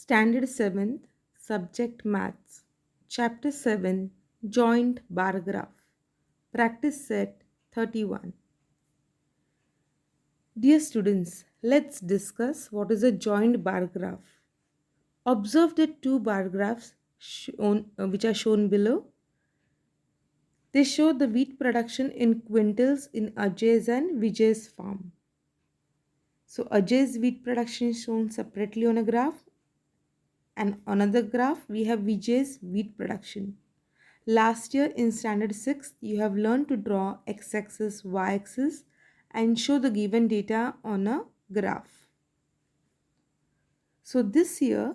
Standard 7th, Subject Maths, Chapter 7, Joint Bar Graph, Practice Set 31. Dear students, let's discuss what is a joint bar graph. Observe the two bar graphs which are shown below. They show the wheat production in quintals in Ajay's and Vijay's farm. So Ajay's wheat production is shown separately on a graph, and another graph we have Vijay's wheat production. Last year in standard 6, you have learned to draw x-axis, y-axis and show the given data on a graph. So this year,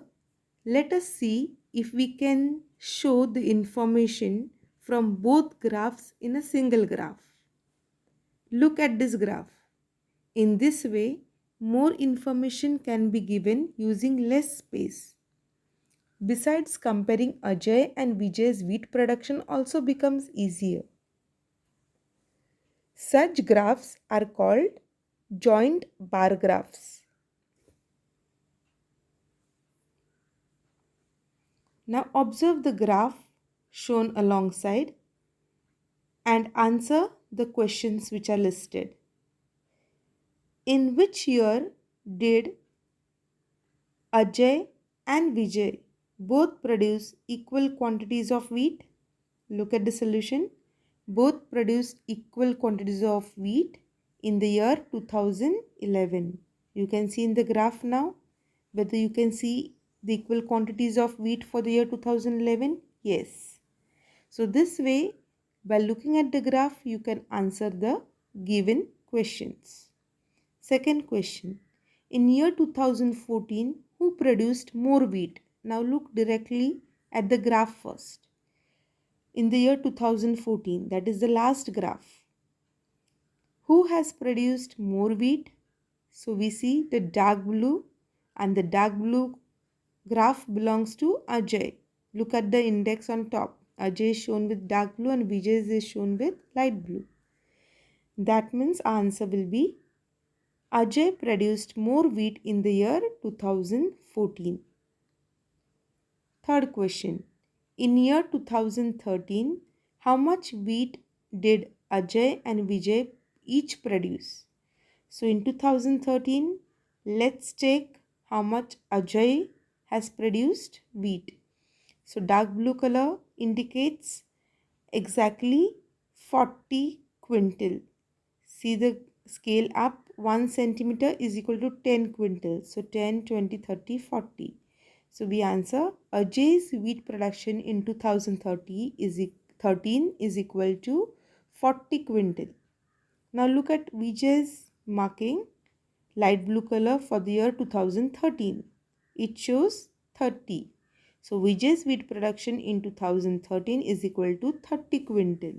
let us see if we can show the information from both graphs in a single graph. Look at this graph. In this way, more information can be given using less space. Besides, comparing Ajay and Vijay's wheat production also becomes easier. Such graphs are called joint bar graphs. Now observe the graph shown alongside and answer the questions which are listed. In which year did Ajay and Vijay both produce equal quantities of wheat? Look at the solution. Both produced equal quantities of wheat in the year 2011. You can see in the graph now whether you can see the equal quantities of wheat for the year 2011. Yes. So this way, by looking at the graph, you can answer the given questions. Second question. In year 2014, who produced more wheat? Now look directly at the graph first. In the year 2014, that is the last graph, who has produced more wheat? So we see the dark blue, and the dark blue graph belongs to Ajay. Look at the index on top. Ajay is shown with dark blue and Vijay is shown with light blue. That means our answer will be Ajay produced more wheat in the year 2014. Third question. In year 2013, how much wheat did Ajay and Vijay each produce? So in 2013, let's take how much Ajay has produced wheat. So dark blue color indicates exactly 40 quintal. See the scale up, 1 centimeter is equal to 10 quintals. So 10, 20, 30, 40. So we answer Ajay's wheat production in 2013 is equal to 40 quintal. Now look at Vijay's marking, light blue color for the year 2013. It shows 30. So Vijay's wheat production in 2013 is equal to 30 quintal.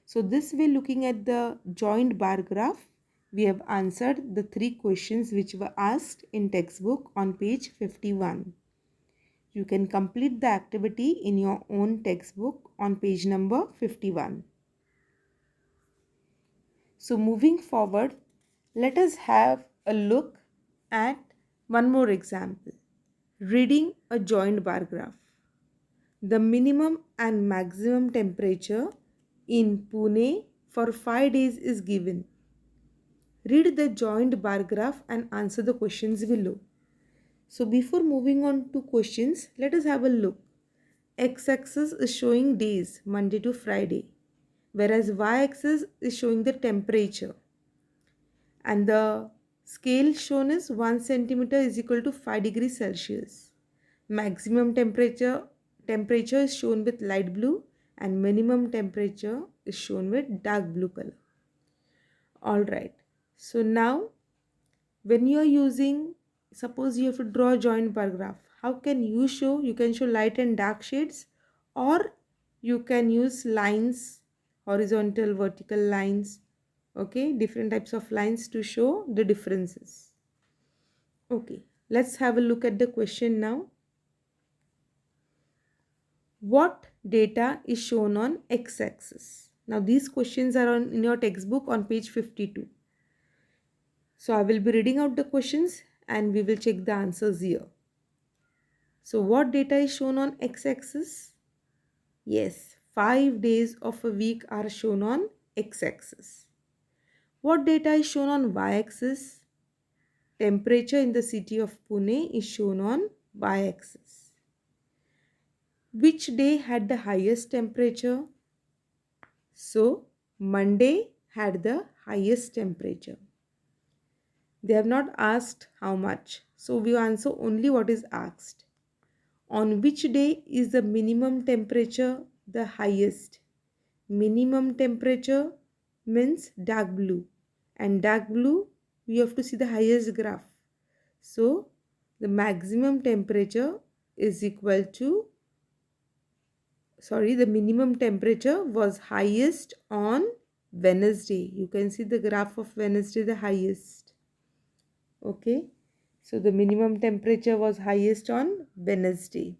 So this way, looking at the joint bar graph, we have answered the 3 questions which were asked in textbook on page 51. You can complete the activity in your own textbook on page number 51. So moving forward, let us have a look at one more example. Reading a joint bar graph. The minimum and maximum temperature in Pune for 5 days is given. Read the joint bar graph and answer the questions below. So before moving on to questions, let us have a look. X-axis is showing days, Monday to Friday, whereas y-axis is showing the temperature. And the scale shown is 1 centimeter is equal to 5 degrees Celsius. Maximum temperature is shown with light blue and minimum temperature is shown with dark blue color. Alright, so now when you are using, suppose you have to draw a joint bar graph, how can you show? You can show light and dark shades, or you can use lines, horizontal, vertical lines, okay, different types of lines to show the differences. Okay, let's have a look at the question now. What data is shown on x-axis? Now these questions are in your textbook on page 52. So I will be reading out the questions and we will check the answers here. So what data is shown on x-axis? Yes, 5 days of a week are shown on x-axis. What data is shown on y-axis? Temperature in the city of Pune is shown on y-axis. Which day had the highest temperature? So, Monday had the highest temperature. They have not asked how much. So, we answer only what is asked. On which day is the minimum temperature the highest? Minimum temperature means dark blue. And dark blue, we have to see the highest graph. So, the maximum temperature is equal to, the minimum temperature was highest on Wednesday. You can see the graph of Wednesday, the highest. Okay. So, the minimum temperature was highest on Wednesday.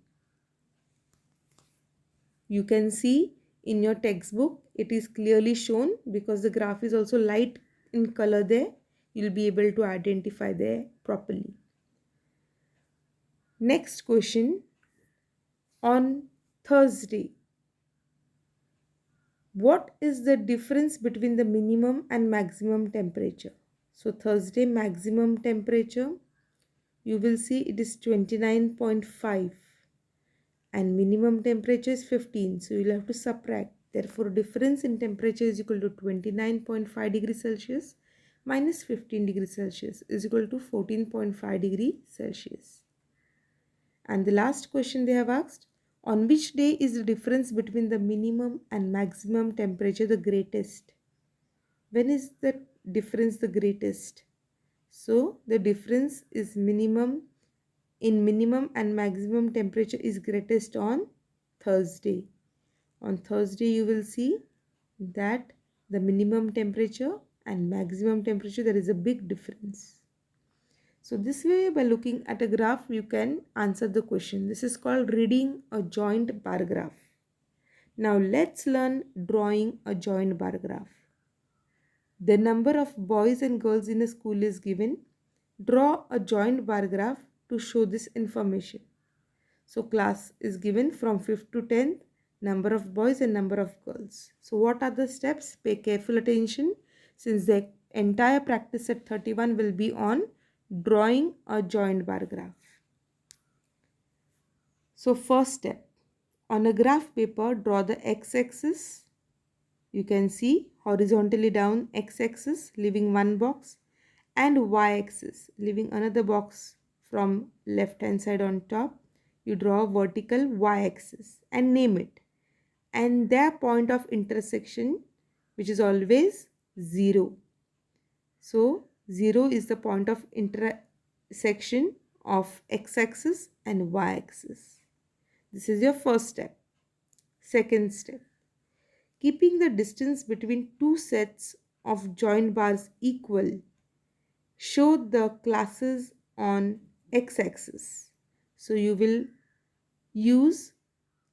You can see in your textbook, it is clearly shown because the graph is also light in color there. You'll be able to identify there properly. Next question. On Thursday, what is the difference between the minimum and maximum temperature? So Thursday maximum temperature, you will see it is 29.5 and minimum temperature is 15. So you'll have to subtract. Therefore, difference in temperature is equal to 29.5 degrees Celsius minus 15 degrees Celsius is equal to 14.5 degrees Celsius. And the last question they have asked, on which day is the difference between the minimum and maximum temperature the greatest? When is the difference the greatest? So the difference is minimum and maximum temperature is greatest on Thursday. On Thursday you will see that the minimum temperature and maximum temperature there is a big difference. So this way, by looking at a graph, you can answer the question. This is called reading a joint bar graph. Now let's learn drawing a joint bar graph. The number of boys and girls in a school is given. Draw a joint bar graph to show this information. So class is given from 5th to 10th, number of boys and number of girls. So what are the steps? Pay careful attention since the entire practice set 31 will be on drawing a joint bar graph. So first step, on a graph paper, draw the x-axis. You can see horizontally down x-axis leaving one box and y-axis leaving another box from left hand side on top. You draw a vertical y-axis and name it. And their point of intersection, which is always 0. So 0 is the point of intersection of x-axis and y-axis. This is your first step. Second step, keeping the distance between two sets of joint bars equal, show the classes on x-axis. So you will use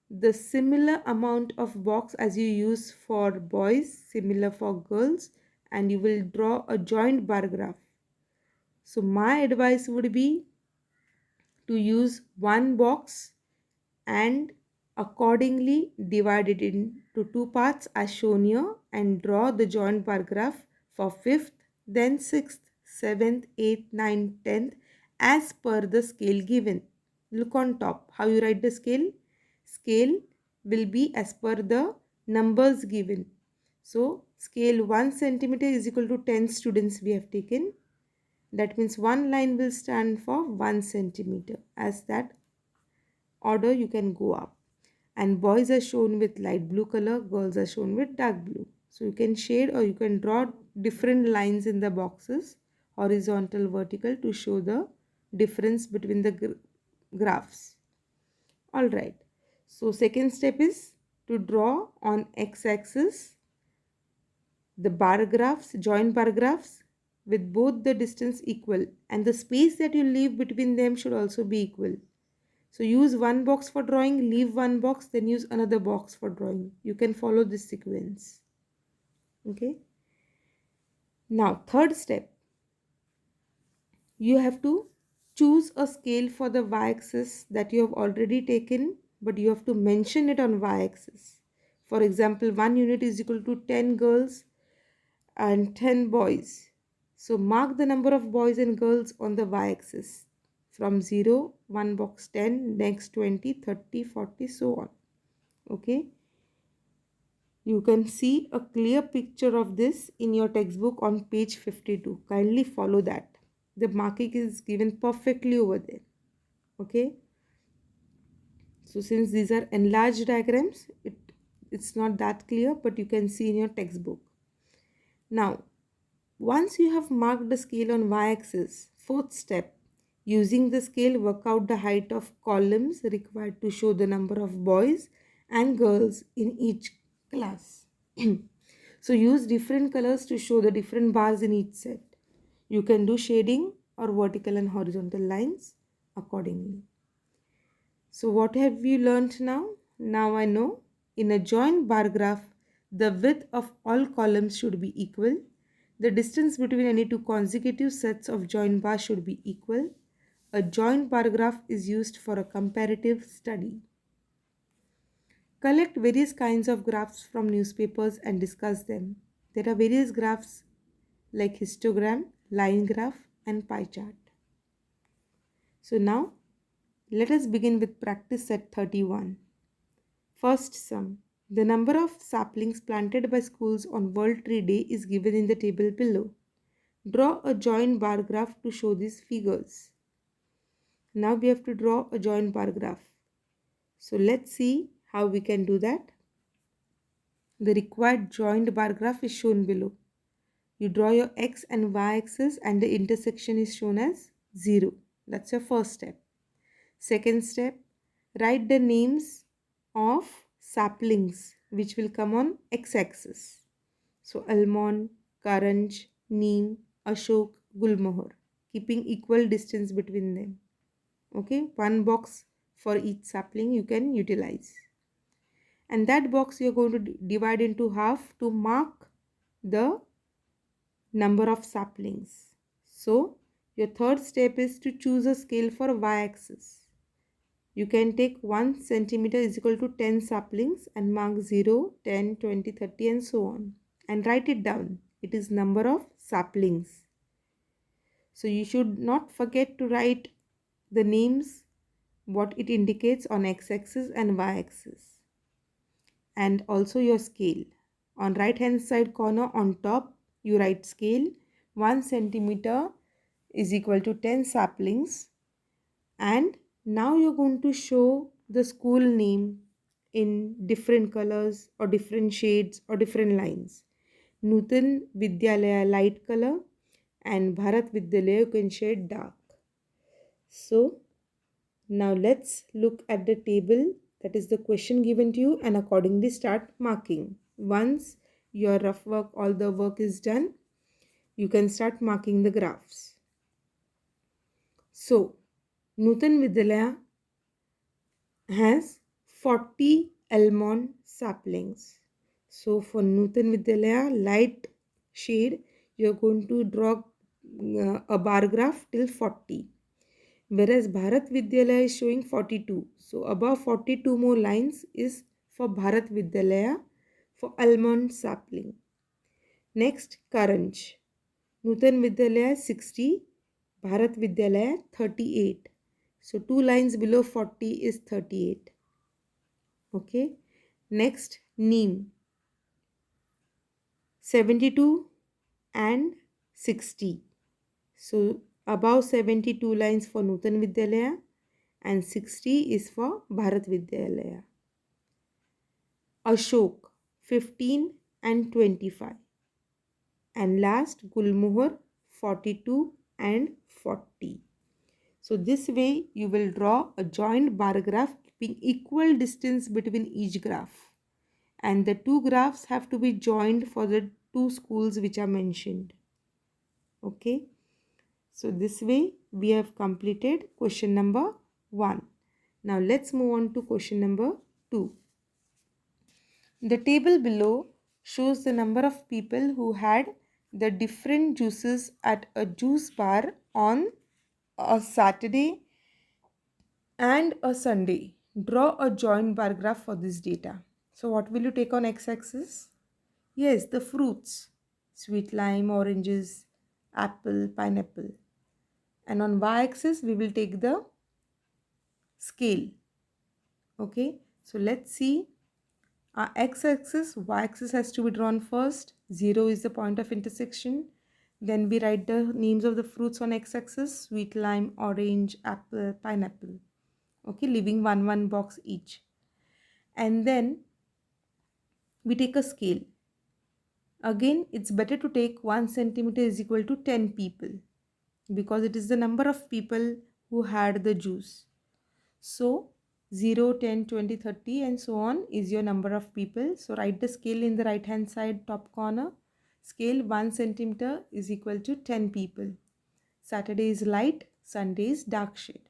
the similar amount of box as you use for boys, similar for girls, and you will draw a joint bar graph. So my advice would be to use one box and accordingly divide it into two parts as shown here and draw the joint bar graph for 5th, then 6th, 7th, 8th, 9th, 10th as per the scale given. Look on top how you write the scale. Scale will be as per the numbers given. So scale 1 centimeter is equal to 10 students we have taken. That means one line will stand for 1 centimeter. As that order you can go up. And boys are shown with light blue color, girls are shown with dark blue. So you can shade or you can draw different lines in the boxes, horizontal, vertical, to show the difference between the graphs. Alright. So second step is to draw on x-axis the bar graphs, joint bar graphs with both the distance equal and the space that you leave between them should also be equal. So use one box for drawing, leave one box, then use another box for drawing. You can follow this sequence. Okay. Now third step, you have to choose a scale for the y-axis that you have already taken, but you have to mention it on y-axis. For example, 1 unit is equal to 10 girls and 10 boys. So mark the number of boys and girls on the y-axis. From 0, 1 box 10, next 20, 30, 40, so on. Okay. You can see a clear picture of this in your textbook on page 52. Kindly follow that. The marking is given perfectly over there. Okay. So since these are enlarged diagrams, it's not that clear, but you can see in your textbook. Now, once you have marked the scale on y-axis, fourth step, using the scale, work out the height of columns required to show the number of boys and girls in each class. So use different colors to show the different bars in each set. You can do shading or vertical and horizontal lines accordingly. So what have you learnt now? Now I know in a joint bar graph, the width of all columns should be equal. The distance between any two consecutive sets of joint bars should be equal. A joint bar graph is used for a comparative study. Collect various kinds of graphs from newspapers and discuss them. There are various graphs like histogram, line graph, and pie chart. So now let us begin with practice set 31. First sum. The number of saplings planted by schools on World Tree Day is given in the table below. Draw a joint bar graph to show these figures. Now we have to draw a joint bar graph. So let's see how we can do that. The required joint bar graph is shown below. You draw your x and y axis and the intersection is shown as 0. That's your first step. Second step, write the names of saplings which will come on x-axis. So almond, karanj, neem, ashok, gulmohar, keeping equal distance between them. Okay, one box for each sapling you can utilize. And that box you're going to divide into half to mark the number of saplings. So your third step is to choose a scale for y-axis. You can take 1 centimeter is equal to 10 saplings and mark 0, 10, 20, 30 and so on. And write it down. It is number of saplings. So you should not forget to write the names, what it indicates on x-axis and y-axis. And also your scale. On right hand side corner on top, you write scale. 1 centimeter is equal to 10 saplings. And now you're going to show the school name in different colors or different shades or different lines. Nutan Vidyalaya light color and Bharat Vidyalaya you can shade dark. So now let's look at the table, that is the question given to you, and accordingly start marking. Once your rough work, all the work is done, you can start marking the graphs. So Nutan Vidyalaya has 40 almond saplings. So for Nutan Vidyalaya light shade, you are going to draw a bar graph till 40. Whereas Bharat Vidyalaya is showing 42. So above 42 more lines is for Bharat Vidyalaya for almond sapling. Next, Karanj. Nutan Vidyalaya 60, Bharat Vidyalaya 38. So 2 lines below 40 is 38. Okay. Next, Neem. 72 and 60. So above 72 lines for Nutan Vidyalaya and 60 is for Bharat Vidyalaya. Ashok 15 and 25. And last Gulmohar 42 and 40. So this way you will draw a joint bar graph keeping equal distance between each graph. And the two graphs have to be joined for the two schools which are mentioned. Okay. So this way we have completed question number 1. Now let's move on to question number 2. The table below shows the number of people who had the different juices at a juice bar on a Saturday and a Sunday. Draw a joint bar graph for this data. So what will you take on x-axis? Yes, the fruits. Sweet lime, oranges, apple, pineapple. And on y-axis, we will take the scale. Okay, so let's see. Our x-axis, y-axis has to be drawn first. 0 is the point of intersection. Then we write the names of the fruits on x-axis. Sweet lime, orange, apple, pineapple. Okay, leaving one box each. And then we take a scale. Again, it's better to take 1 centimeter is equal to 10 people, because it is the number of people who had the juice. So 0, 10, 20, 30 and so on is your number of people. So write the scale in the right hand side top corner. Scale 1 centimeter is equal to 10 people. Saturday is light, Sunday is dark shade.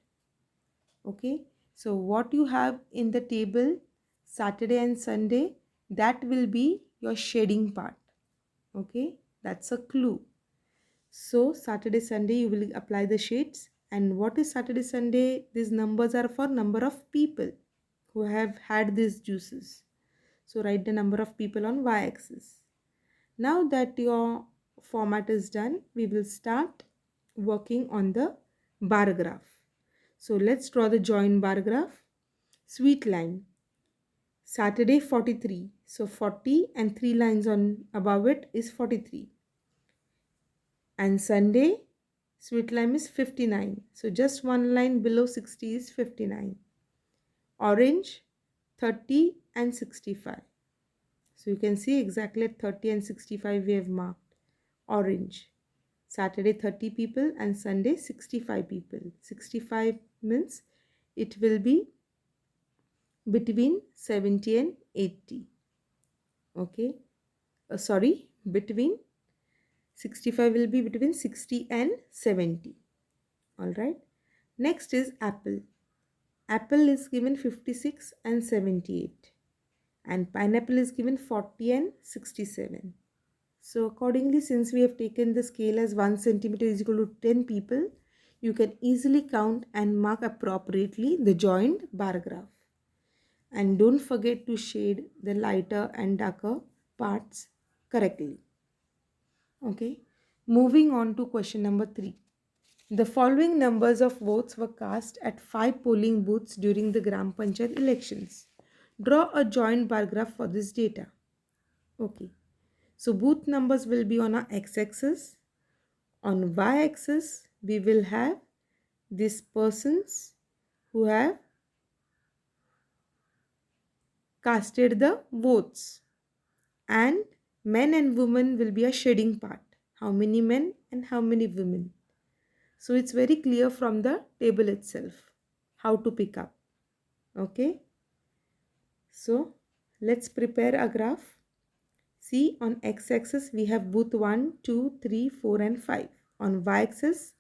Okay, so what you have in the table Saturday and Sunday, that will be your shading part. Okay, that's a clue. So Saturday, Sunday, you will apply the shades. And what is Saturday, Sunday? These numbers are for number of people who have had these juices. So write the number of people on y-axis. Now that your format is done, we will start working on the bar graph. So let's draw the joint bar graph. Sweet lime. Saturday 43. So 40 and 3 lines on above it is 43. And Sunday, sweet lime is 59. So just one line below 60 is 59. Orange, 30 and 65. So you can see exactly at 30 and 65 we have marked. Orange. Saturday 30 people and Sunday 65 people. 65 means it will be between 70 and 80. Okay. Sorry, between 65 will be between 60 and 70. Alright. Next is apple. Apple is given 56 and 78. And pineapple is given 40 and 67. So accordingly, since we have taken the scale as 1 centimeter is equal to 10 people, you can easily count and mark appropriately the joint bar graph. And don't forget to shade the lighter and darker parts correctly. Okay. Moving on to question number 3. The following numbers of votes were cast at 5 polling booths during the Gram Panchayat elections. Draw a joint bar graph for this data. Okay. So booth numbers will be on our x-axis. On y-axis, we will have these persons who have casted the votes. And men and women will be a shading part. How many men and how many women. So it's very clear from the table itself how to pick up. Okay. So let's prepare a graph. See, on x-axis we have booth 1, 2, 3, 4 and 5. On y-axis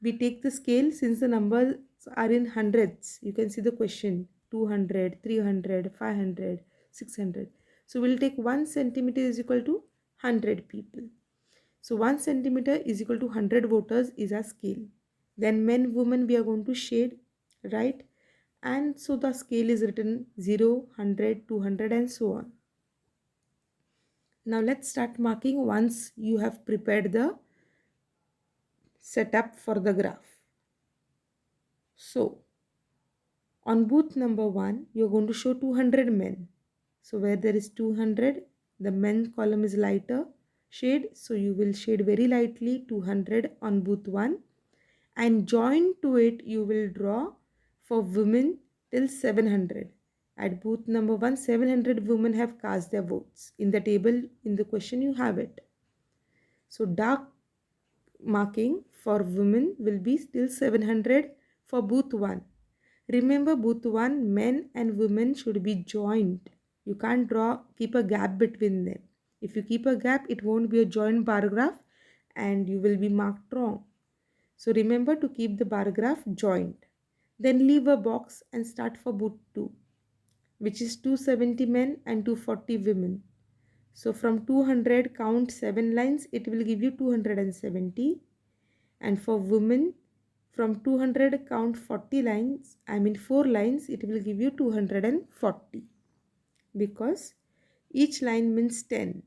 we take the scale since the numbers are in hundreds. You can see the question 200, 300, 500, 600. So we'll take 1 centimeter is equal to 100 people. So 1 centimeter is equal to 100 voters is our scale. Then men, women we are going to shade, right? And so the scale is written 0, 100, 200 and so on. Now let's start marking once you have prepared the setup for the graph. So on booth number 1, you're going to show 200 men. So where there is 200, the men column is lighter shade. So you will shade very lightly 200 on booth 1. And join to it you will draw for women till 700. At booth number 1, 700 women have cast their votes. In the table, in the question you have it. So dark marking for women will be still 700 for booth 1. Remember booth 1, men and women should be joined. You can't keep a gap between them. If you keep a gap, it won't be a joint bar graph and you will be marked wrong. So remember to keep the bar graph joined. Then leave a box and start for booth 2, which is 270 men and 240 women. So from 200 count 7 lines, it will give you 270. And for women From 200 count 40 lines, 4 lines, it will give you 240 because each line means 10.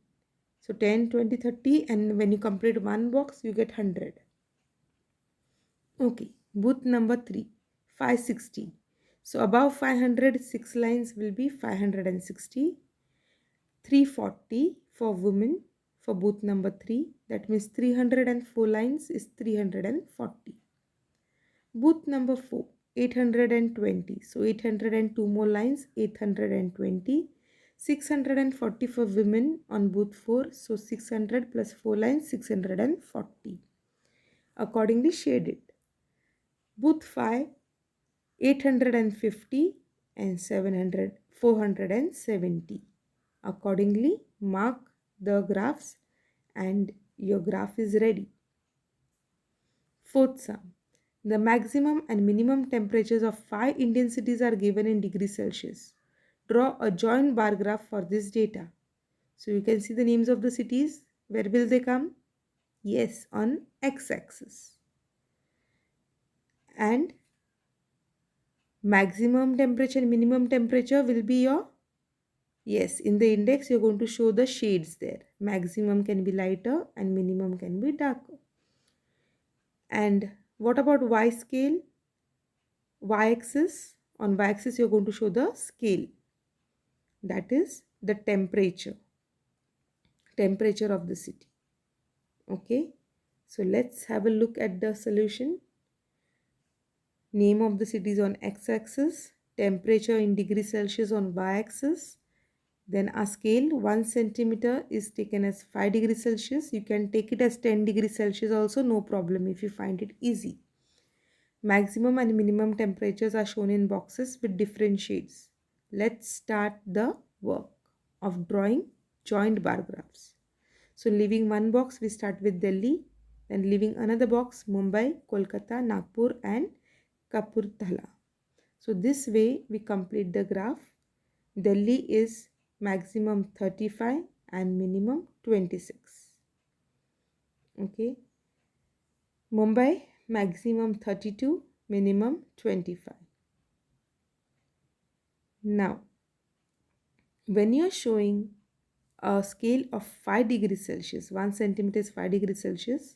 So 10, 20, 30, and when you complete one box, you get 100. Okay, booth number 3, 560. So above 500, 6 lines will be 560. 340 for women for booth number 3. That means 304 lines is 340. Booth number 4, 820. So 802 more lines, 820. 640 for women on booth 4. So 600 plus 4 lines, 640. Accordingly shaded. Booth 5, 850 and 700, 470. Accordingly, mark the graphs and your graph is ready. Fourth sum. The maximum and minimum temperatures of 5 Indian cities are given in degrees Celsius. Draw a joint bar graph for this data. So you can see the names of the cities. Where will they come? Yes, on x-axis. And maximum temperature and minimum temperature will be your, yes, in the index you're going to show the shades there. Maximum can be lighter and minimum can be darker. And what about y scale? Y-axis, on y-axis you're going to show the scale. That is the temperature of the city. Okay, so let's have a look at the solution. Name of the city is on x-axis, temperature in degrees Celsius on y-axis. Then our scale, 1 centimeter is taken as 5 degrees Celsius. You can take it as 10 degrees Celsius also, no problem if you find it easy. Maximum and minimum temperatures are shown in boxes with different shades. Let's start the work of drawing joint bar graphs. So leaving one box, we start with Delhi. Then leaving another box, Mumbai, Kolkata, Nagpur and Kapurthala. So this way we complete the graph. Delhi is maximum 35 and minimum 26. Okay. Mumbai maximum 32, minimum 25. Now, when you are showing a scale of 5 degrees Celsius, 1 centimeter is 5 degrees Celsius.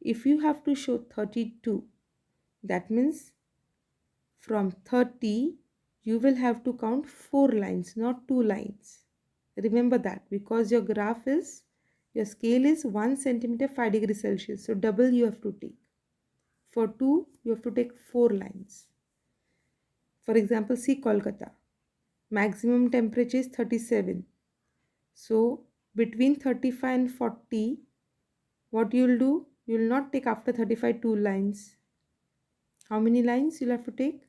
If you have to show 32, that means from 30, you will have to count 4 lines, not 2 lines. Remember that because your graph is, your scale is 1 centimeter 5 degrees Celsius. So double you have to take. For 2, you have to take 4 lines. For example, see Kolkata. Maximum temperature is 37. So between 35 and 40, what you will do? You will not take after 35 2 lines. How many lines you'll have to take?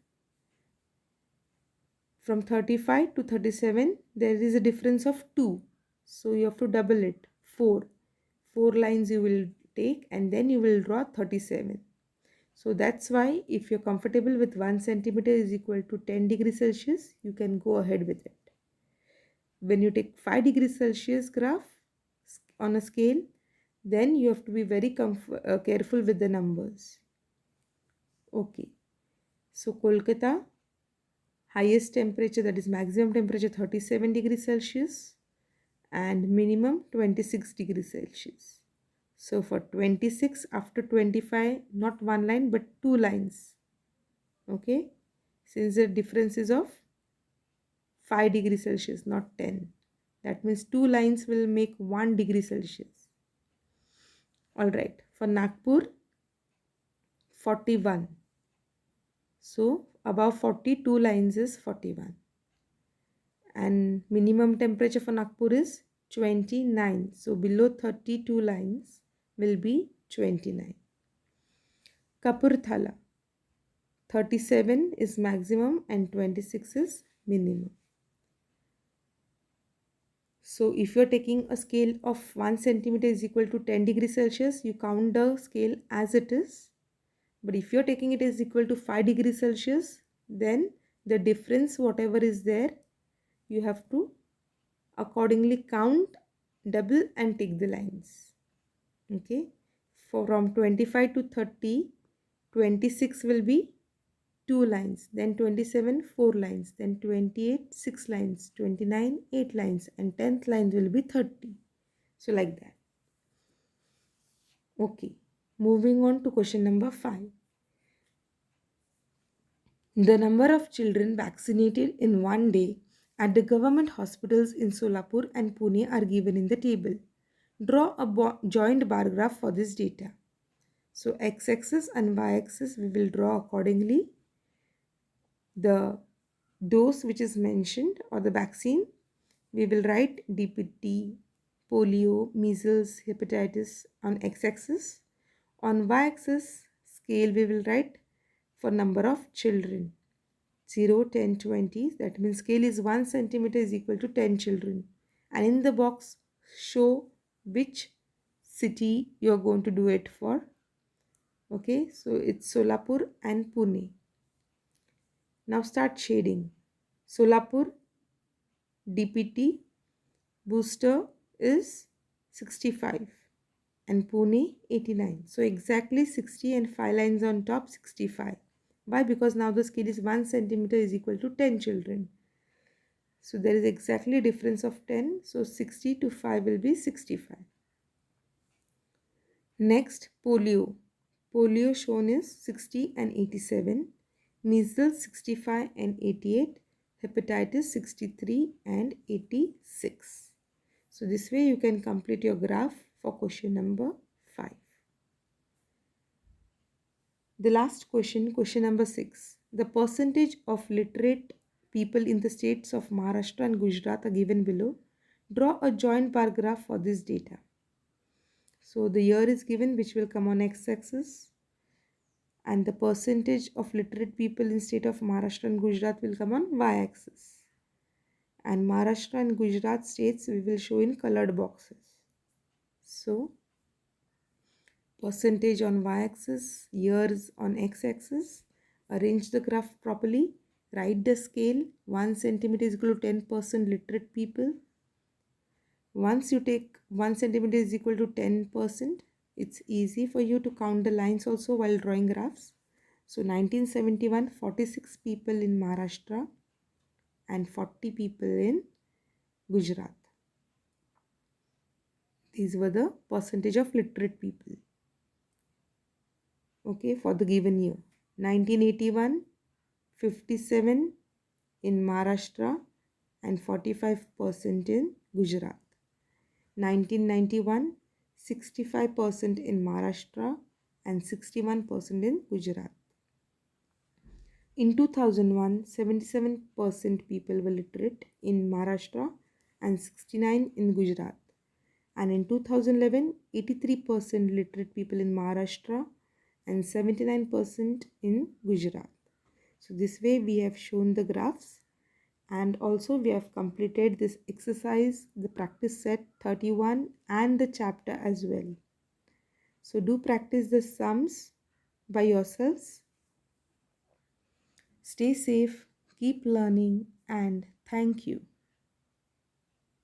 From 35 to 37, there is a difference of 2. So you have to double it. 4. 4 lines you will take and then you will draw 37. So that's why if you're comfortable with 1 centimeter is equal to 10 degrees Celsius, you can go ahead with it. When you take 5 degrees Celsius graph on a scale, then you have to be very careful with the numbers. Okay. So Kolkata, highest temperature, that is maximum temperature 37 degrees Celsius and minimum 26 degrees Celsius. So for 26, after 25, not one line but 2 lines. Okay, since the difference is of 5 degrees Celsius, not 10. That means 2 lines will make 1 degree Celsius. Alright, for Nagpur, 41. So above 42 lines is 41. And minimum temperature for Nagpur is 29. So below 32 lines will be 29. Kapurthala, 37 is maximum and 26 is minimum. So if you are taking a scale of 1 centimeter is equal to 10 degrees Celsius, you count the scale as it is. But if you are taking it as equal to 5 degrees Celsius, then the difference whatever is there, you have to accordingly count, double and take the lines. Okay. From 25 to 30, 26 will be 2 lines, then 27 4 lines, then 28 6 lines, 29 8 lines, and 10th line will be 30. So like that. Okay, moving on to question number 5. The number of children vaccinated in one day at the government hospitals in Solapur and Pune are given in the table. Draw a joint bar graph for this data. So x-axis and y-axis we will draw accordingly. The dose which is mentioned or the vaccine, we will write DPT, polio, measles, hepatitis on x-axis. On y-axis scale we will write for number of children. 0, 10, 20. That means scale is 1 centimeter is equal to 10 children. And in the box show which city you are going to do it for. Okay, so it's Solapur and Pune. Now start shading. Solapur DPT booster is 65 and Pune 89. So exactly 60 and 5 lines on top, 65. Why? Because now the scale is 1 centimeter is equal to 10 children. So there is exactly difference of 10. So 60 to 5 will be 65. Next, polio. Polio shown is 60 and 87. Measles 65 and 88. Hepatitis 63 and 86. So this way you can complete your graph for question number 5. The last question, question number 6. The percentage of literate people in the states of Maharashtra and Gujarat are given below. Draw a joint bar graph for this data. So the year is given, which will come on x-axis, and the percentage of literate people in state of Maharashtra and Gujarat will come on y-axis. And Maharashtra and Gujarat states we will show in colored boxes. So percentage on y-axis, years on x-axis. Arrange the graph properly. Write the scale. 1 centimeter is equal to 10% literate people. Once you take 1 centimeter is equal to 10%, it's easy for you to count the lines also while drawing graphs. So 1971, 46 people in Maharashtra and 40 people in Gujarat. These were the percentage of literate people. Okay, for the given year. 1981, 57 in Maharashtra and 45% in Gujarat. 1991, 65% in Maharashtra and 61% in Gujarat. In 2001, 77% people were literate in Maharashtra and 69% in Gujarat. And in 2011, 83% literate people in Maharashtra and 79% in Gujarat. So this way we have shown the graphs, and also we have completed this exercise, the practice set 31 and the chapter as well. So do practice the sums by yourselves. Stay safe, keep learning, and thank you.